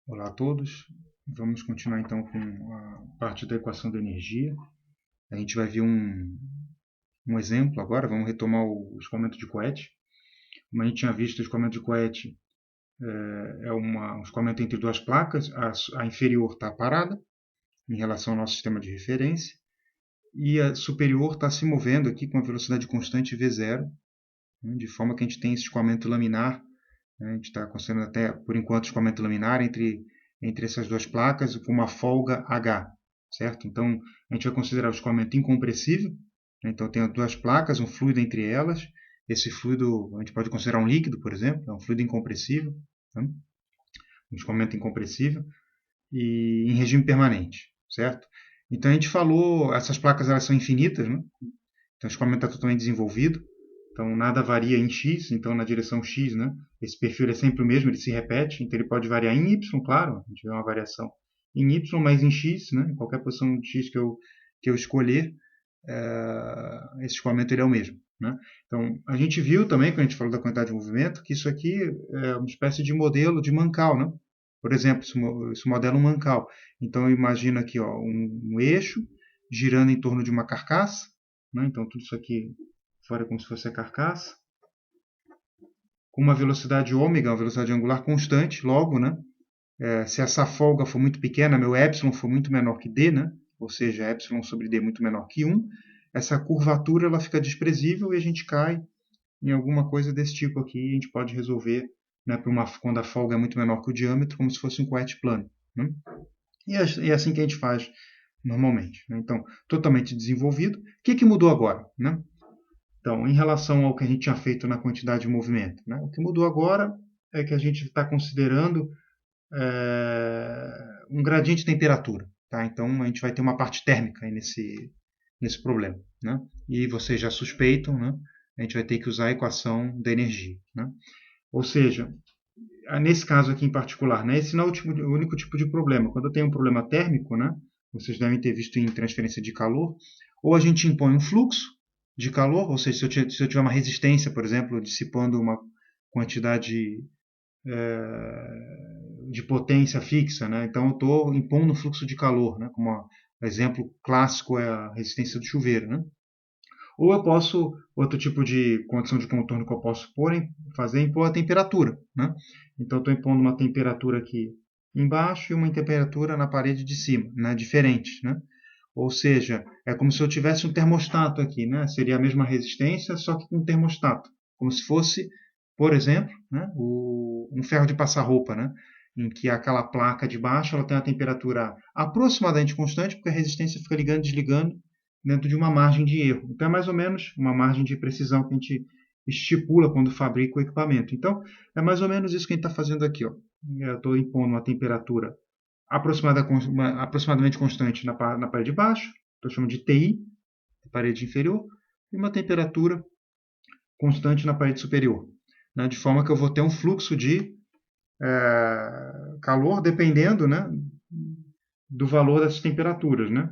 Olá a todos. Vamos continuar então com a parte da equação da energia. A gente vai ver um exemplo agora. Vamos retomar o escoamento de coete. Como a gente tinha visto, o escoamento de coete é um escoamento entre duas placas. A inferior está parada em relação ao nosso sistema de referência e a superior está se movendo aqui com a velocidade constante v0, né, de forma que a gente tem esse escoamento laminar. Né, a gente está considerando até, por enquanto, o escoamento laminar entre essas duas placas com uma folga H, certo? Então, a gente vai considerar o escoamento incompressível. Né? Então, tem duas placas, um fluido entre elas. Esse fluido a gente pode considerar um líquido, por exemplo, é um fluido incompressível, tá? Um escoamento incompressível, e em regime permanente, certo? Então, a gente falou, essas placas elas são infinitas, né? Então, o escoamento está totalmente desenvolvido. Então, nada varia em x, então na direção x, né? Esse perfil é sempre o mesmo, ele se repete, então ele pode variar em y, claro, a gente vê uma variação em y, mas em x, né? Em qualquer posição de x que eu escolher, esse escoamento ele é o mesmo. Né? Então, a gente viu também, quando a gente falou da quantidade de movimento, que isso aqui é uma espécie de modelo de Mancao. Né? Por exemplo, esse modelo Mancao. Então, imagina aqui ó, um eixo girando em torno de uma carcaça. Né? Então, tudo isso aqui fora como se fosse a carcaça. Com uma velocidade ômega, uma velocidade angular constante, logo, né? Se essa folga for muito pequena, meu epsilon for muito menor que d, né? Ou seja, epsilon sobre d muito menor que 1, essa curvatura ela fica desprezível e a gente cai em alguma coisa desse tipo aqui. A gente pode resolver, né, quando a folga é muito menor que o diâmetro, como se fosse um coete plano. Né? E é assim que a gente faz normalmente. Né? Então, totalmente desenvolvido. O que mudou agora? Né? Então, em relação ao que a gente tinha feito na quantidade de movimento, né? O que mudou agora é que a gente está considerando um gradiente de temperatura. Tá? Então, a gente vai ter uma parte térmica aí nesse problema. Né? E vocês já suspeitam, né? A gente vai ter que usar a equação da energia. Né? Ou seja, nesse caso aqui em particular, né? Esse não é o único tipo de problema. Quando eu tenho um problema térmico, né? Vocês devem ter visto em transferência de calor, ou a gente impõe um fluxo de calor, ou seja, se eu tiver uma resistência, por exemplo, dissipando uma quantidade de potência fixa, né? Então eu estou impondo um fluxo de calor, né? Como um exemplo clássico é a resistência do chuveiro, né? Ou eu posso, outro tipo de condição de contorno que eu posso fazer é impor a temperatura. Né? Então, estou impondo uma temperatura aqui embaixo e uma temperatura na parede de cima, né? Diferente. Né? Ou seja, é como se eu tivesse um termostato aqui. Né? Seria a mesma resistência, só que com um termostato. Como se fosse, por exemplo, né? Um ferro de passar roupa, né? Em que aquela placa de baixo ela tem a temperatura aproximadamente constante, porque a resistência fica ligando e desligando dentro de uma margem de erro. Então, é mais ou menos uma margem de precisão que a gente estipula quando fabrica o equipamento. Então, é mais ou menos isso que a gente está fazendo aqui. Ó. Eu estou impondo uma temperatura aproximadamente constante na parede de baixo, estou chamando de TI, parede inferior, e uma temperatura constante na parede superior. Né, de forma que eu vou ter um fluxo de calor dependendo, né, do valor dessas temperaturas. Né?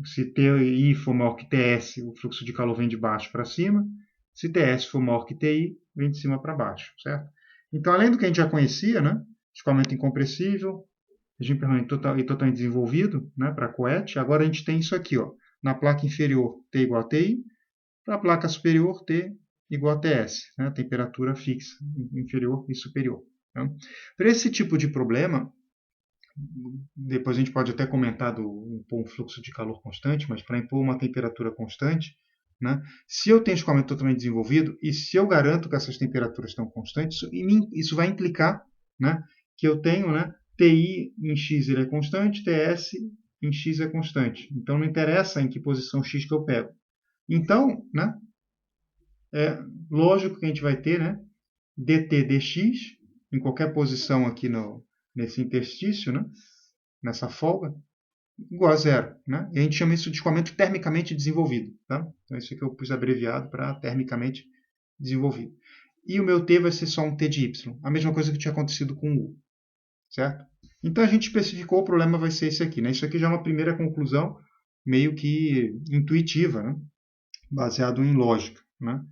Se TI for maior que TS, o fluxo de calor vem de baixo para cima. Se TS for maior que TI, vem de cima para baixo, certo? Então, além do que a gente já conhecia, né? Escoamento incompressível, regime permanente e totalmente desenvolvido, né? Para coete, agora a gente tem isso aqui, ó. Na placa inferior, T igual a TI. Para a placa superior, T igual a TS, né? Temperatura fixa, inferior e superior. Tá? Para esse tipo de problema, depois a gente pode até comentar do impor um fluxo de calor constante, mas para impor uma temperatura constante, né, se eu tenho escoamento totalmente desenvolvido e se eu garanto que essas temperaturas estão constantes, isso vai implicar, né, que eu tenho, né, TI em x ele é constante, TS em x é constante. Então não interessa em que posição x que eu pego. Então, né, é lógico que a gente vai ter, né, dt dx em qualquer posição aqui nesse interstício, né, nessa folga, igual a zero. Né? E a gente chama isso de escoamento termicamente desenvolvido. Tá? Então, isso aqui eu pus abreviado para termicamente desenvolvido. E o meu T vai ser só um T de Y. A mesma coisa que tinha acontecido com o U. Certo? Então, a gente especificou, o problema vai ser esse aqui. Né? Isso aqui já é uma primeira conclusão meio que intuitiva, né? Baseado em lógica. Né?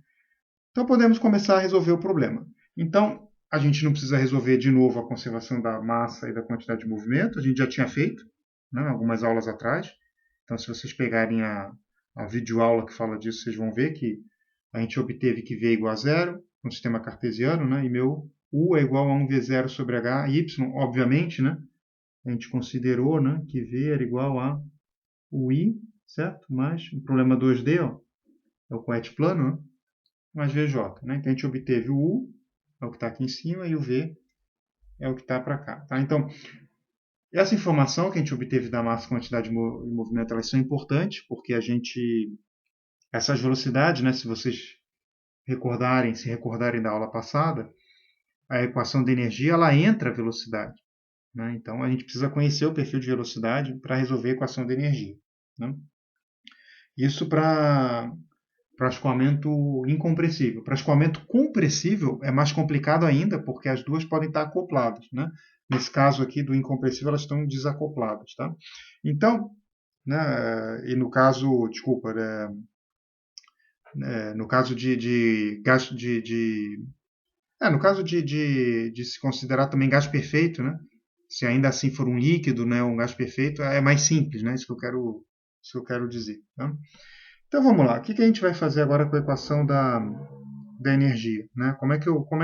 Então, podemos começar a resolver o problema. Então, A gente não precisa resolver de novo a conservação da massa e da quantidade de movimento, a gente já tinha feito, né, algumas aulas atrás. Então, se vocês pegarem a videoaula que fala disso, vocês vão ver que a gente obteve que V é igual a zero no sistema cartesiano, né, e meu U é igual a 1V0 sobre H, y, obviamente, né, a gente considerou, né, que V era igual a UI, certo? Mais o problema 2D, ó, é o coete plano, né, mais VJ. Né? Então, a gente obteve o U, é o que está aqui em cima, e o V é o que está para cá. Tá? Então, essa informação que a gente obteve da massa, quantidade e movimento, elas são importantes, porque essas velocidades, né, se vocês se recordarem da aula passada, a equação de energia, ela entra a velocidade. Né? Então, a gente precisa conhecer o perfil de velocidade para resolver a equação de energia. Né? Isso para escoamento incompressível. Para escoamento compressível é mais complicado ainda, porque as duas podem estar acopladas. Né? Nesse caso aqui do incompressível, elas estão desacopladas. Tá? Então, né, e no caso, desculpa, no caso de gás no caso de se considerar também gás perfeito, né? Se ainda assim for um líquido, né, um gás perfeito, é mais simples, né? Isso que eu quero dizer. Tá? Então vamos lá. O que a gente vai fazer agora com a equação da energia? Né? Como é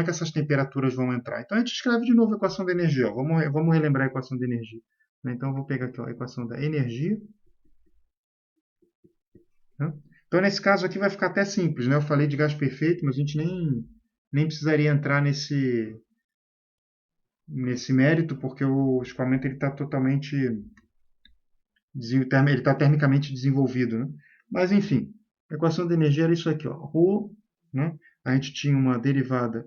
que essas temperaturas vão entrar? Então a gente escreve de novo a equação da energia. Ó. Vamos relembrar a equação da energia. Né? Então eu vou pegar aqui ó, a equação da energia. Né? Então nesse caso aqui vai ficar até simples. Né? Eu falei de gás perfeito, mas a gente nem precisaria entrar nesse mérito, porque o escoamento está totalmente ele está termicamente desenvolvido. Né? Mas enfim, a equação da energia era isso aqui. Ó. Rho, né? A gente tinha uma derivada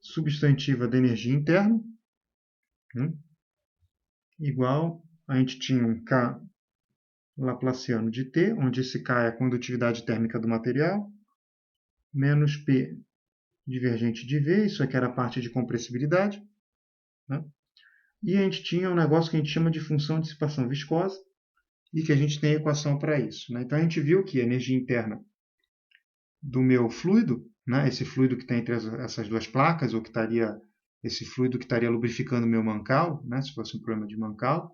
substantiva da energia interna, né? Igual a gente tinha um K laplaciano de T, onde esse K é a condutividade térmica do material, menos P divergente de V, isso aqui era a parte de compressibilidade. Né? E a gente tinha um negócio que a gente chama de função de dissipação viscosa, e que a gente tem a equação para isso. Né? Então a gente viu que a energia interna do meu fluido, né, esse fluido que está entre essas duas placas, ou que estaria esse fluido que estaria lubrificando o meu mancal, né, se fosse um problema de mancal,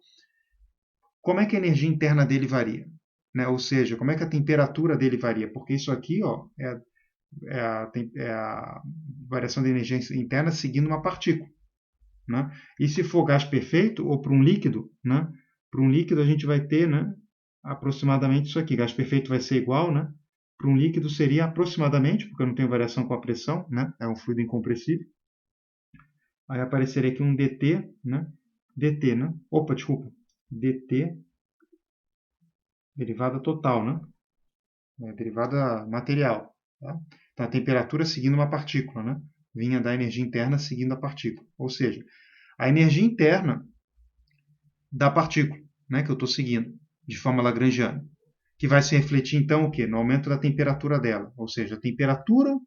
como é que a energia interna dele varia? Né? Ou seja, como é que a temperatura dele varia? Porque isso aqui ó, é a variação de energia interna seguindo uma partícula. Né? E se for gás perfeito, ou para um líquido, né? Para um líquido a gente vai ter, né, aproximadamente isso aqui. Gás perfeito vai ser igual, né? Para um líquido seria aproximadamente, porque eu não tenho variação com a pressão, né? É um fluido incompressível. Aí apareceria aqui um dt, né? dt, né? Opa, desculpa. dt, derivada total, né? Derivada material. Tá? Então, a temperatura seguindo uma partícula, né? Vinha da energia interna seguindo a partícula. Ou seja, a energia interna da partícula, né, que eu estou seguindo, de forma lagrangiana, que vai se refletir então o quê? No aumento da temperatura dela, ou seja, a temperatura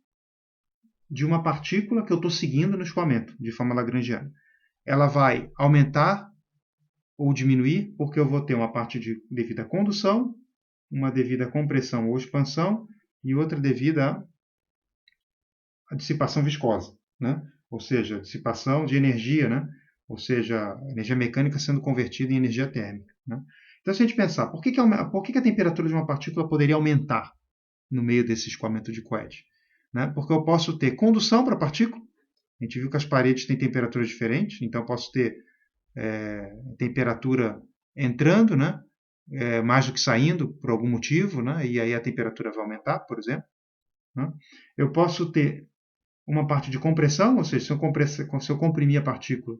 de uma partícula que eu estou seguindo no escoamento, de forma lagrangiana. Ela vai aumentar ou diminuir, porque eu vou ter uma parte devido à condução, uma devida à compressão ou expansão, e outra devida à dissipação viscosa, né? Ou seja, dissipação de energia, né? Ou seja, energia mecânica sendo convertida em energia térmica. Né? Então, se a gente pensar, por que a temperatura de uma partícula poderia aumentar no meio desse escoamento de coete? Né? Porque eu posso ter condução para a partícula, a gente viu que as paredes têm temperaturas diferentes, então eu posso ter temperatura entrando, né? Mais do que saindo por algum motivo, né? E aí a temperatura vai aumentar, por exemplo. Né? Eu posso ter uma parte de compressão, ou seja, se eu comprimir a partícula,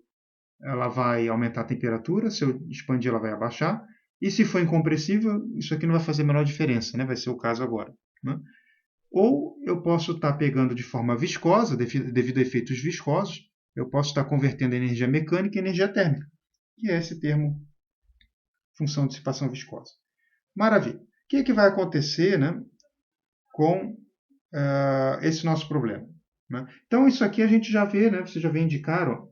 ela vai aumentar a temperatura, se eu expandir, ela vai abaixar, e se for incompressível, isso aqui não vai fazer a menor diferença, né? Vai ser o caso agora. Né? Ou eu posso estar pegando de forma viscosa, devido a efeitos viscosos, eu posso estar convertendo energia mecânica em energia térmica, que é esse termo função de dissipação viscosa. Maravilha. O que vai acontecer, né, com esse nosso problema? Né? Então, isso aqui a gente já vê, né, você já vê indicado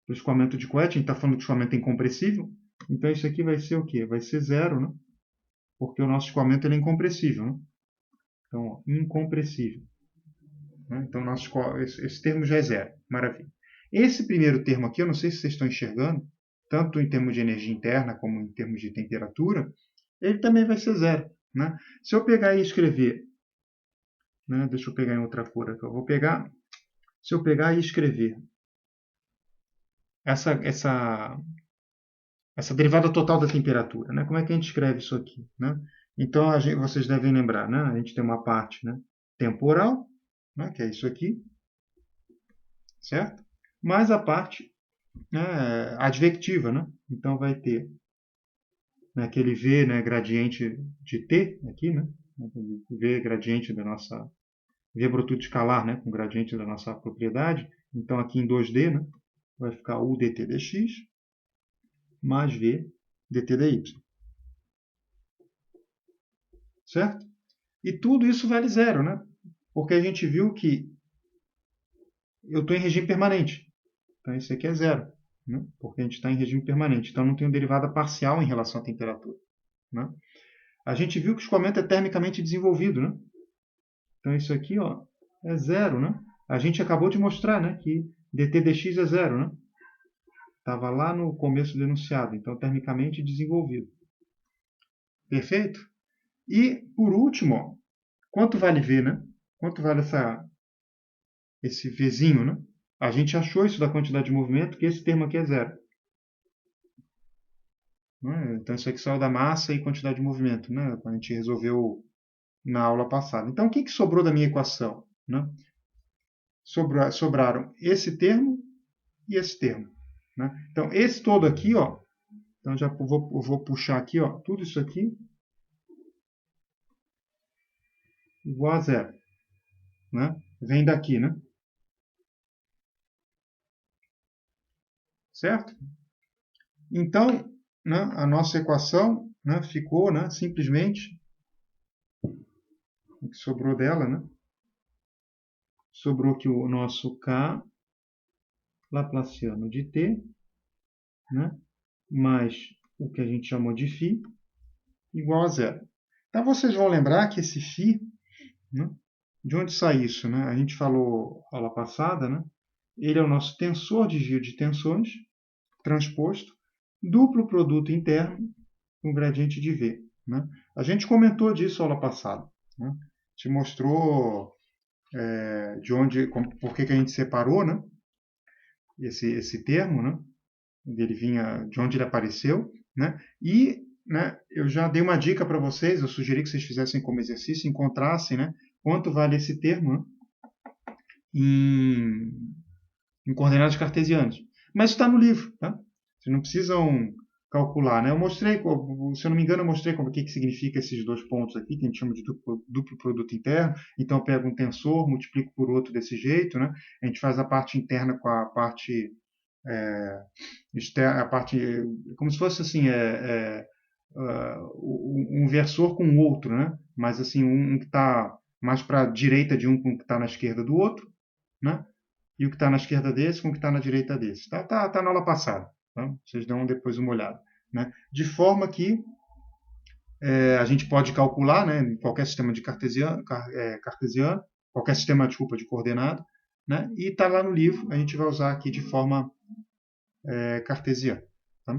o escoamento de coete, a gente está falando de escoamento incompressível, então isso aqui vai ser o quê? Vai ser zero, né? Porque o nosso escoamento ele é incompressível. Né? Então, ó, incompressível. Né? Então, esse termo já é zero. Maravilha. Esse primeiro termo aqui, eu não sei se vocês estão enxergando, tanto em termos de energia interna como em termos de temperatura, ele também vai ser zero. Né? Se eu pegar e escrever, né, deixa eu pegar em outra cor aqui, eu vou pegar, se eu pegar e escrever essa derivada total da temperatura, né? Como é que a gente escreve isso aqui? Né? Então, vocês devem lembrar, né? A gente tem uma parte, né, temporal, né, que é isso aqui, certo? Mais a parte, né, advectiva, né? Então, vai ter, né, aquele V, né, gradiente de T aqui, né? V gradiente da nossa V brututo escalar, né, com gradiente da nossa propriedade. Então, aqui em 2D, né, vai ficar U dt dx mais V dt dy. Certo? E tudo isso vale zero, né? Porque a gente viu que eu estou em regime permanente. Então, isso aqui é zero, né? Porque a gente está em regime permanente. Então, não tenho derivada parcial em relação à temperatura. Né? A gente viu que o escoamento é termicamente desenvolvido. Né? Então, isso aqui ó, é zero. Né? A gente acabou de mostrar, né, que dt dx é zero. Né? Estava lá no começo do enunciado. Então, termicamente desenvolvido. Perfeito? E, por último, ó, quanto vale V? Né? Quanto vale esse Vzinho? Né? A gente achou isso da quantidade de movimento, que esse termo aqui é zero. Né? Então, isso aqui saiu da massa e quantidade de movimento, né? A gente resolveu na aula passada. Então, o que sobrou da minha equação? Né? Sobraram esse termo e esse termo. Né? Então, esse todo aqui, ó, então já vou puxar aqui, ó, tudo isso aqui igual a zero. Né? Vem daqui, né? Certo? Então, né, a nossa equação, né, ficou, né, simplesmente o que sobrou dela, né? Sobrou aqui o nosso K laplaciano de T, né, mais o que a gente chamou de φ, igual a zero. Então, vocês vão lembrar que esse φ, né, de onde sai isso? Né? A gente falou aula passada, né? Ele é o nosso tensor de giro de tensões transposto, duplo produto interno com gradiente de V. Né? A gente comentou disso aula passada. Né? Te mostrou de onde, por que a gente separou, né? esse termo, né? Ele vinha de onde ele apareceu, né? E, né, eu já dei uma dica para vocês, eu sugeri que vocês fizessem como exercício, encontrassem, né, quanto vale esse termo, né, em coordenadas cartesianas. Mas isso está no livro, tá? Vocês não precisam calcular, né? Eu mostrei, se eu não me engano, eu mostrei o que significa esses dois pontos aqui, que a gente chama de duplo produto interno. Então, eu pego um tensor, multiplico por outro desse jeito, né? A gente faz a parte interna com a parte externa, a parte, como se fosse assim, um versor com o outro, né? Mas assim, um que está mais para a direita de um com o que está na esquerda do outro, né? E o que está na esquerda desse com o que está na direita desse. Tá na aula passada. Tá? Vocês dão depois uma olhada. Né? De forma que a gente pode calcular, né, em qualquer sistema de cartesiano, qualquer sistema, desculpa, de coordenada, né? E está lá no livro, a gente vai usar aqui de forma cartesiana. Tá?